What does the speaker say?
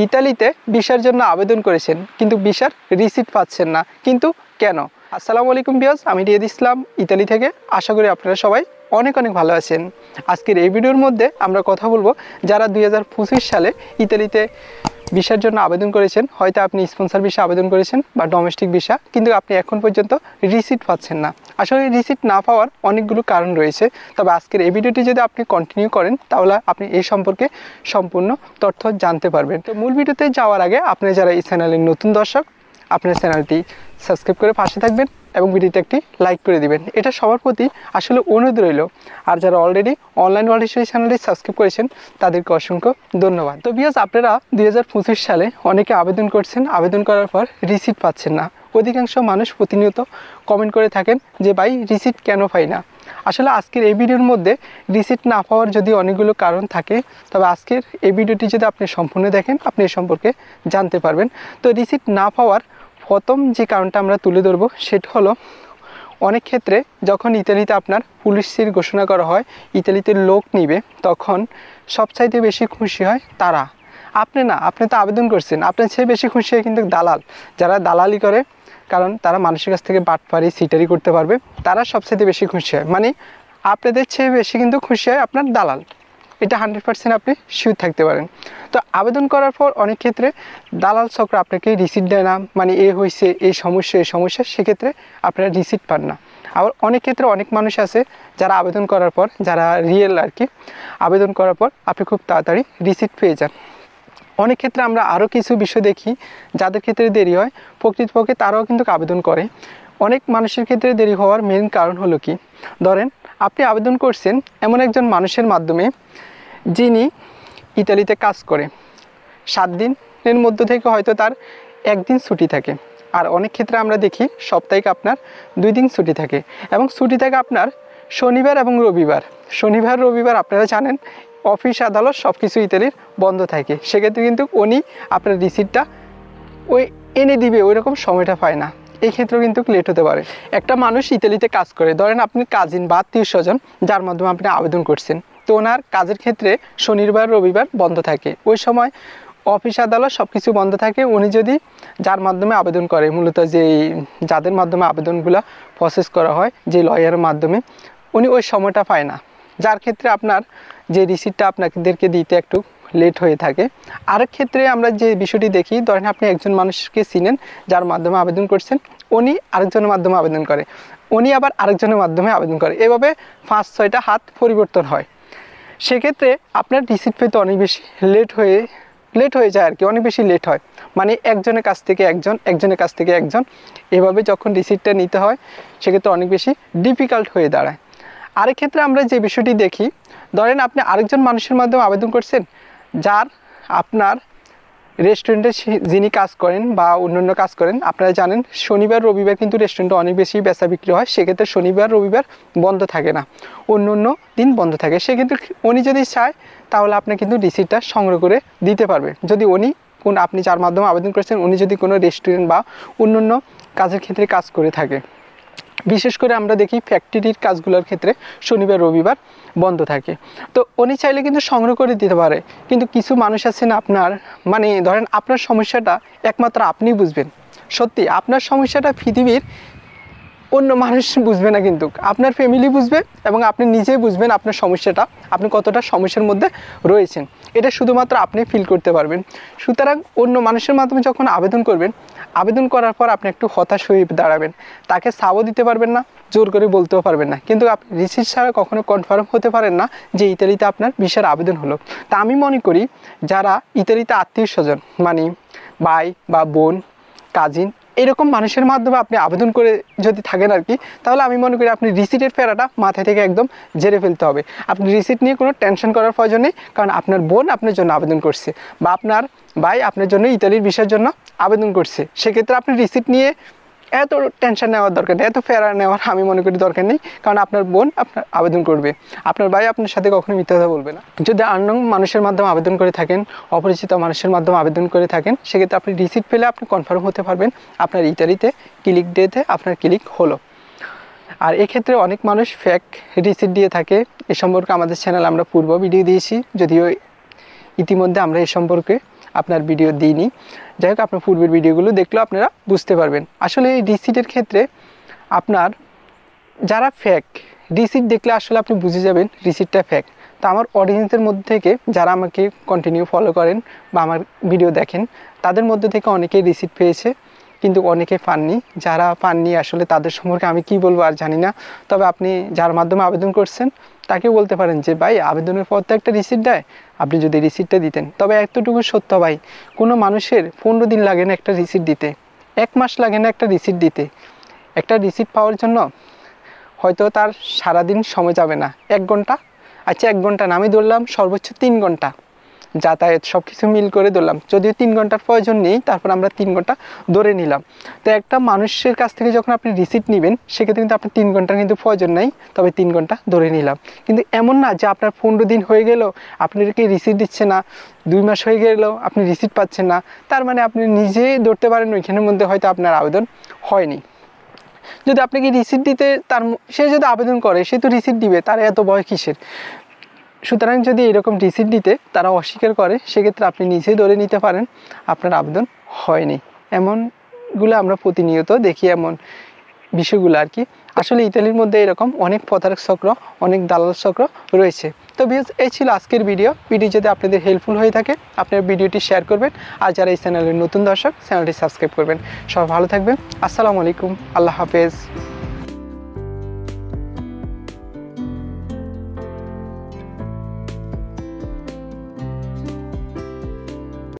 ইতালিতে ভিসার জন্য আবেদন করেছেন কিন্তু ভিসার রিসিপ্ট পাচ্ছেন না, কিন্তু কেন? আসসালামু আলাইকুম ভিউয়ার্স, আমি রিয়াদ ইসলাম ইতালি থেকে। আশা করি আপনারা সবাই অনেক ভালো আছেন। আজকের এই ভিডিওর মধ্যে আমরা কথা বলবো যারা 2025 সালে ইতালিতে ভিসার জন্য আবেদন করেছেন, হয়তো আপনি স্পন্সর ভিসা আবেদন করেছেন বা ডোমেস্টিক ভিসা, কিন্তু আপনি এখন পর্যন্ত রিসিপ্ট পাচ্ছেন না। আসলে রিসিপ্ট না পাওয়ার অনেকগুলো কারণ রয়েছে, তবে আজকের এই ভিডিওটি যদি আপনি কন্টিনিউ করেন তাহলে আপনি এই সম্পর্কে সম্পূর্ণ তথ্য জানতে পারবেন। তো মূল ভিডিওতে যাওয়ার আগে আপনি যারা এই চ্যানেলের নতুন দর্শক, আপনার চ্যানেলটি সাবস্ক্রাইব করে পাশে থাকবেন এবং ভিডিওতে একটি লাইক করে দিবেন, এটা সবার প্রতি আসলে অনুরোধ রইল। আর যারা অলরেডি অনলাইন ওয়ার্ল্ড হিস্ট্রি চ্যানেলটি সাবস্ক্রাইব করেছেন তাদেরকে অসংখ্য ধন্যবাদ। তো ভিউয়ার্স, আপনারা 2025 সালে অনেকে আবেদন করছেন, আবেদন করার পর রিসিপ্ট পাচ্ছেন না। অধিকাংশ মানুষ প্রতিনিয়ত কমেন্ট করে থাকেন যে ভাই রিসিপ্ট কেন পাই না। আসলে আজকের এই ভিডিওর মধ্যে রিসিপ্ট না পাওয়ার যদি অনেকগুলো কারণ থাকে, তবে আজকের এই ভিডিওটি যদি আপনি সম্পূর্ণ দেখেন আপনি এ সম্পর্কে জানতে পারবেন। তো রিসিপ্ট না পাওয়ার প্রথম যে কারণটা আমরা তুলে ধরবো সেটা হলো, অনেক ক্ষেত্রে যখন ইতালিতে আপনার পুলিশ সিল ঘোষণা করা হয়, ইতালিতে লোক নিবে, তখন সবচাইতে বেশি খুশি হয় তারা। আপনি না, আপনি তো আবেদন করছেন, আপনার চেয়ে বেশি খুশি হয় কিন্তু দালাল, যারা দালালি করে, কারণ তারা মানুষের কাছ থেকে বাটপারি সিটারি করতে পারবে, তারা সবচাইতে বেশি খুশি হয়। মানে আপনাদের চেয়ে বেশি কিন্তু খুশি হয় আপনার দালাল, এটা 100% আপনি শিওর থাকতে পারেন। তো আবেদন করার পর অনেক ক্ষেত্রে দালাল চক্র আপনাকে রিসিপ্ট দেয় না, মানে এ হয়েছে, এই সমস্যা, সেক্ষেত্রে আপনারা রিসিপ্ট পান না। আবার অনেক ক্ষেত্রে অনেক মানুষ আছে যারা আবেদন করার পর, যারা রিয়েল আর কি, আবেদন করার পর আপনি খুব তাড়াতাড়ি রিসিপ্ট পেয়ে যান। অনেক ক্ষেত্রে আমরা আরও কিছু বিষয় দেখি যাদের ক্ষেত্রে দেরি হয়, প্রকৃতপক্ষে তারাও কিন্তু আবেদন করে। অনেক মানুষের ক্ষেত্রে দেরি হওয়ার মেন কারণ হলো কি, ধরেন আপনি আবেদন করছেন এমন একজন মানুষের মাধ্যমে যিনি ইতালিতে কাজ করে, 7 দিনের মধ্য থেকে হয়তো তার 1 দিন ছুটি থাকে। আর অনেক ক্ষেত্রে আমরা দেখি সপ্তাহে আপনার 2 দিন ছুটি থাকে, এবং ছুটি থাকে আপনার শনিবার এবং রবিবার। শনিবার রবিবার আপনারা জানেন অফিস আদালত সব কিছু ইতালির বন্ধ থাকে, সেক্ষেত্রে কিন্তু উনি আপনার রিসিপ্টটা এনে দিবে ওই রকম সময়টা পায় না, এই ক্ষেত্রেও কিন্তু লেট হতে পারে। একটা মানুষ ইতালিতে কাজ করে, ধরেন আপনি কাজিন বা আত্মীয় স্বজন যার মাধ্যমে আপনি আবেদন করছেন, তো ওনার কাজের ক্ষেত্রে শনিবার রবিবার বন্ধ থাকে, ওই সময় অফিস আদালত সব কিছু বন্ধ থাকে। উনি যদি যার মাধ্যমে আবেদন করে, মূলত যাদের মাধ্যমে আবেদনগুলো প্রসেস করা হয়, যে লয়ারের মাধ্যমে, উনি ওই সময়টা পায় না, যার ক্ষেত্রে আপনার যে রিসিপ্টটা আপনাদেরকে দিতে একটু লেট হয়ে থাকে। আরেক ক্ষেত্রে আমরা যে বিষয়টি দেখি, ধরেন আপনি একজন মানুষকে চিনেন যার মাধ্যমে আবেদন করছেন, উনি আরেকজনের মাধ্যমে আবেদন করে, উনি আবার আরেকজনের মাধ্যমে আবেদন করে, এভাবে 5-6টা হাত পরিবর্তন হয়। সেক্ষেত্রে আপনার রিসিপ্ট পেতে অনেক বেশি লেট হয়ে যায় আর কি, অনেক বেশি লেট হয়। মানে একজনের কাছ থেকে একজন, একজনের কাছ থেকে একজন, এভাবে যখন রিসিপ্টটা নিতে হয় সেক্ষেত্রে অনেক বেশি ডিফিকাল্ট হয়ে দাঁড়ায়। আরেক ক্ষেত্রে আমরা যে বিষয়টি দেখি, ধরেন আপনি আরেকজন মানুষের মাধ্যমে আবেদন করছেন, যার আপনার রেস্টুরেন্টে যিনি কাজ করেন বা অন্যান্য কাজ করেন, আপনারা জানেন শনিবার রবিবার কিন্তু রেস্টুরেন্টে অনেক বেশি বেচা বিক্রি হয়, সেক্ষেত্রে শনিবার রবিবার বন্ধ থাকে না, অন্য দিন বন্ধ থাকে। সেক্ষেত্রে উনি যদি চায় তাহলে আপনি কিন্তু রিসিপ্টটা সংগ্রহ করে দিতে পারবে, যদি আপনি যার মাধ্যমে আবেদন করেছেন উনি যদি কোনো রেস্টুরেন্ট বা অন্যান্য কাজের ক্ষেত্রে কাজ করে থাকে। বিশেষ করে আমরা দেখি ফ্যাক্টরির কাজগুলোর ক্ষেত্রে শনিবার রবিবার বন্ধ থাকে, তো উনি চাইলে কিন্তু সংগ্রহ করে দিতে পারে। কিন্তু কিছু মানুষ আছেন আপনার, মানে ধরেন আপনার সমস্যাটা একমাত্র আপনি বুঝবেন, সত্যি আপনার সমস্যাটা পৃথিবীর অন্য মানুষ বুঝবে না, কিন্তু আপনার ফ্যামিলি বুঝবে এবং আপনি নিজেই বুঝবেন আপনার সমস্যাটা, আপনি কতটা সমস্যার মধ্যে রয়েছেন, এটা শুধুমাত্র আপনি ফিল করতে পারবেন। সুতরাং অন্য মানুষের মাধ্যমে যখন আবেদন করবেন, আবেদন করার পর আপনি একটু হতাশ হয়ে দাঁড়াবেন, তাকে সাবও দিতে পারবেন না, জোর করে বলতেও পারবেন না, কিন্তু আপনি রিসিপ্ট ছাড়া কখনো কনফার্ম হতে পারেন না যে ইতালিতে আপনার ভিসার আবেদন হলো। তা আমি মনে করি যারা ইতালিতে আত্মীয় স্বজন, মানে ভাই বা বোন, কাজিন, এরকম মানুষের মাধ্যমে আপনি আবেদন করে যদি থাকেন আর কি, তাহলে আমি মনে করি আপনি রিসিপ্টের ফেরাটা মাথা থেকে একদম ঝেড়ে ফেলতে হবে। আপনি রিসিপ্ট নিয়ে কোনো টেনশন করার প্রয়োজন নেই, কারণ আপনার বোন আপনার জন্য আবেদন করছে বা আপনার ভাই আপনার জন্য ইতালির ভিসার জন্য আবেদন করছে, সেক্ষেত্রে আপনি রিসিপ্ট নিয়ে এত টেনশন নেওয়ার দরকার নেই, এত ফেরা নেওয়ার আমি মনে করি দরকার নেই, কারণ আপনার বোন আপনার আবেদন করবে, আপনার ভাই আপনার সাথে কখনো মিথ্যা কথা বলবে না। যদি আননোন মানুষের মাধ্যমে আবেদন করে থাকেন, অপরিচিত মানুষের মাধ্যমে আবেদন করে থাকেন, সেক্ষেত্রে আপনি রিসিপ্ট পেলে আপনি কনফার্ম হতে পারবেন আপনার ইতালিতে ক্লিক ডেতে আপনার ক্লিক হলো। আর এক্ষেত্রে অনেক মানুষ ফেক রিসিপ্ট দিয়ে থাকে, এ সম্পর্কে আমাদের চ্যানেল আমরা পূর্ব ভিডিও দিয়েছি, যদিও ইতিমধ্যে আমরা এ সম্পর্কে আপনার ভিডিও দিইনি। যাই হোক, আপনার পূর্বের ভিডিওগুলো দেখলেও আপনারা বুঝতে পারবেন। আসলে এই রিসিটের ক্ষেত্রে আপনার যারা ফেক রিসিট দেখলে আসলে আপনি বুঝে যাবেন রিসিটটা ফেক। তো আমার অডিয়েন্সের মধ্যে থেকে যারা আমাকে কন্টিনিউ ফলো করেন বা আমার ভিডিও দেখেন, তাদের মধ্যে থেকে অনেকেই রিসিট পেয়েছে, কিন্তু অনেকে পাননি। যারা পাননি আসলে তাদের সম্পর্কে আমি কি বলবো আর জানি না। তবে আপনি যার মাধ্যমে আবেদন করছেন তাকে বলতে পারেন যে ভাই, আবেদনের পর তো একটা রিসিট দেয়, আপনি যদি রিসিটটা দিতেন। তবে এতটুকু সত্য ভাই, কোনো মানুষের 15 দিন লাগে না একটা রিসিট দিতে, 1 মাস লাগে না একটা রিসিট দিতে। একটা রিসিট পাওয়ার জন্য হয়তো তার সারাদিন সময় যাবে না, 1 ঘন্টা, আচ্ছা 1 ঘন্টা না, আমি ধরলাম সর্বোচ্চ 3 ঘন্টা যাতায়াত সব কিছু মিল করে ধরলাম। যদিও 3 ঘন্টার প্রয়োজন নেই, তারপর আমরা 3 ঘন্টা ধরে নিলাম। তো একটা মানুষের কাছ থেকে যখন আপনি রিসিট নেবেন, সেক্ষেত্রে কিন্তু আপনার 3 ঘন্টার কিন্তু প্রয়োজন নেই, তবে 3 ঘন্টা ধরে নিলাম। কিন্তু এমন না যে আপনার 15 দিন হয়ে গেল আপনাদেরকে রিসিট দিচ্ছে না, 2 মাস হয়ে গেল আপনি রিসিট পাচ্ছেন না, তার মানে আপনি নিজেই ধরতে পারেন ওইখানের মধ্যে হয়তো আপনার আবেদন হয়নি। যদি আপনাকে রিসিট দিতে সে যদি আবেদন করে, সে তো রিসিট দিবে, তার এত ভয় কিসের? সুতরাং যদি এরকম রিসিট দিতে তারা অস্বীকার করে, সেক্ষেত্রে আপনি নিজেই ধরে নিতে পারেন আপনার আবেদন হয়নি। এমনগুলো আমরা প্রতিনিয়ত দেখি, এমন বিষয়গুলো আর কি। আসলে ইতালির মধ্যে এরকম অনেক প্রতারক চক্র, অনেক দালাল চক্র রয়েছে। তো ভিউয়ার্স, এই ছিল আজকের ভিডিও যদি আপনাদের হেল্পফুল হয়ে থাকে, আপনার ভিডিওটি শেয়ার করবেন। আর যারা এই চ্যানেলের নতুন দর্শক, চ্যানেলটি সাবস্ক্রাইব করবেন। সবাই ভালো থাকবেন। আসসালামু আলাইকুম, আল্লাহ হাফেজ।